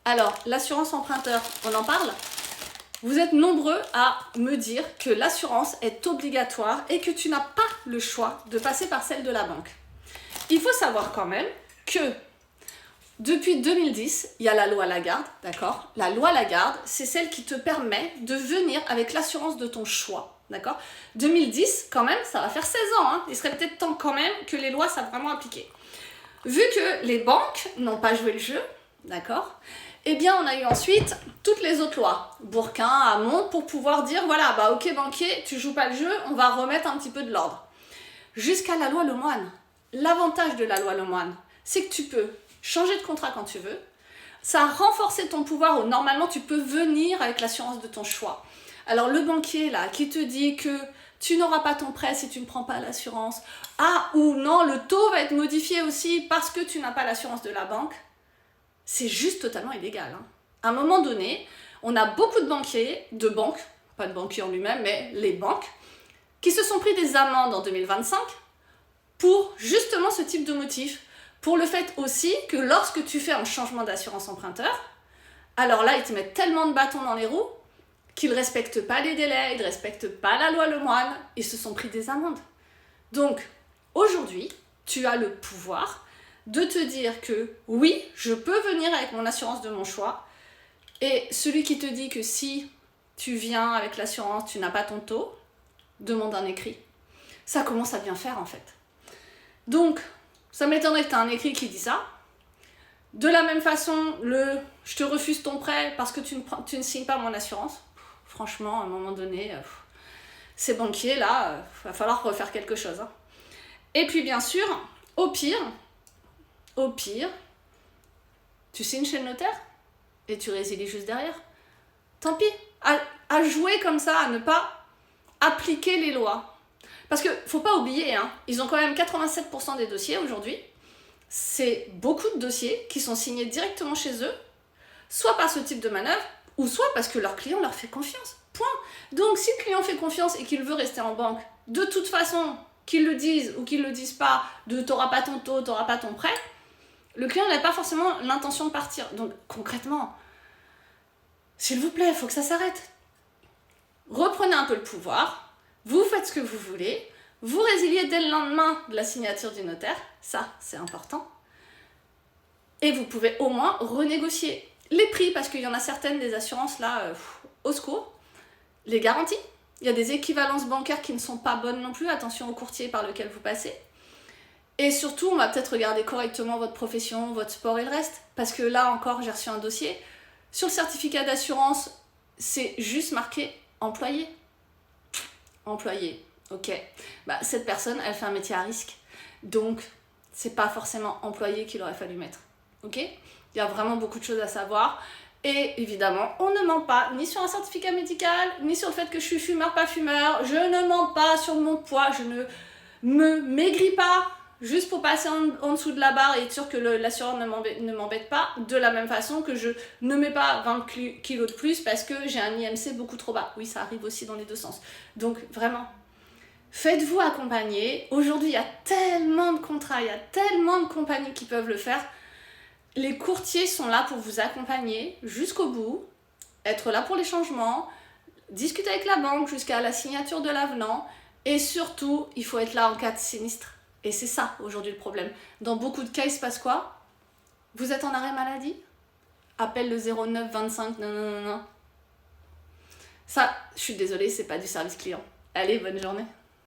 Alors, l'assurance emprunteur, on en parle? Vous êtes nombreux à me dire que l'assurance est obligatoire et que tu n'as pas le choix de passer par celle de la banque. Il faut savoir quand même que depuis 2010, il y a la loi Lagarde, d'accord? La loi Lagarde, c'est celle qui te permet de venir avec l'assurance de ton choix, d'accord? 2010, quand même, ça va faire 16 ans, hein? Il serait peut-être temps quand même que les lois soient vraiment appliquées. Vu que les banques n'ont pas joué le jeu, d'accord? Eh bien, on a eu ensuite toutes les autres lois, Bourquin, Hamon, pour pouvoir dire, voilà, bah ok banquier, tu joues pas le jeu, on va remettre un petit peu de l'ordre. Jusqu'à la loi Lemoine. L'avantage de la loi Lemoine, c'est que tu peux changer de contrat quand tu veux. Ça a renforcé ton pouvoir où normalement tu peux venir avec l'assurance de ton choix. Alors le banquier là qui te dit que tu n'auras pas ton prêt si tu ne prends pas l'assurance, ah ou non, le taux va être modifié aussi parce que tu n'as pas l'assurance de la banque, c'est juste totalement illégal. Hein. À un moment donné, on a beaucoup de banquiers, de banques, pas de banquiers en lui-même, mais les banques, qui se sont pris des amendes en 2025 pour justement ce type de motif. Pour le fait aussi que lorsque tu fais un changement d'assurance emprunteur, alors là, ils te mettent tellement de bâtons dans les roues qu'ils ne respectent pas les délais, ils ne respectent pas la loi Lemoine, ils se sont pris des amendes. Donc, aujourd'hui, tu as le pouvoir de te dire que oui, je peux venir avec mon assurance de mon choix, et celui qui te dit que si tu viens avec l'assurance, tu n'as pas ton taux, demande un écrit. Ça commence à bien faire en fait. Donc, ça m'étonnerait que tu as un écrit qui dit ça. De la même façon, je te refuse ton prêt parce que tu ne signes pas mon assurance. Franchement, à un moment donné, ces banquiers là, va falloir refaire quelque chose. Hein. Et puis bien sûr, au pire, tu signes chez le notaire et tu résilies juste derrière. Tant pis, à jouer comme ça, à ne pas appliquer les lois. Parce que faut pas oublier, hein, ils ont quand même 87% des dossiers aujourd'hui. C'est beaucoup de dossiers qui sont signés directement chez eux, soit par ce type de manœuvre, ou soit parce que leur client leur fait confiance. Point. Donc si le client fait confiance et qu'il veut rester en banque, de toute façon, qu'ils le disent ou qu'ils le disent pas, t'auras pas ton taux, t'auras pas ton prêt, le client n'a pas forcément l'intention de partir. Donc concrètement, s'il vous plaît, il faut que ça s'arrête. Reprenez un peu le pouvoir, vous faites ce que vous voulez, vous résiliez dès le lendemain de la signature du notaire, ça c'est important, et vous pouvez au moins renégocier les prix, parce qu'il y en a certaines des assurances là, au secours, les garanties, il y a des équivalences bancaires qui ne sont pas bonnes non plus, attention au courtier par lequel vous passez, et surtout on va peut-être regarder correctement votre profession, votre sport et le reste, parce que là encore j'ai reçu un dossier, sur le certificat d'assurance, c'est juste marqué employé. Employé, ok. Bah, cette personne, elle fait un métier à risque. Donc, c'est pas forcément employé qu'il aurait fallu mettre. Ok. Il y a vraiment beaucoup de choses à savoir. Et évidemment, on ne ment pas ni sur un certificat médical, ni sur le fait que je suis fumeur, pas fumeur. Je ne mens pas sur mon poids. Je ne me maigris pas juste pour passer en dessous de la barre et être sûr que l'assureur ne m'embête pas, de la même façon que je ne mets pas 20 kilos de plus parce que j'ai un IMC beaucoup trop bas. Oui, ça arrive aussi dans les deux sens. Donc vraiment, faites-vous accompagner. Aujourd'hui, il y a tellement de contrats, il y a tellement de compagnies qui peuvent le faire. Les courtiers sont là pour vous accompagner jusqu'au bout, être là pour les changements, discuter avec la banque jusqu'à la signature de l'avenant, et surtout, il faut être là en cas de sinistre. Et c'est ça, aujourd'hui, le problème. Dans beaucoup de cas, il se passe quoi? Vous êtes en arrêt maladie? Appelle le 09 25, non. Ça, je suis désolée, c'est pas du service client. Allez, bonne journée.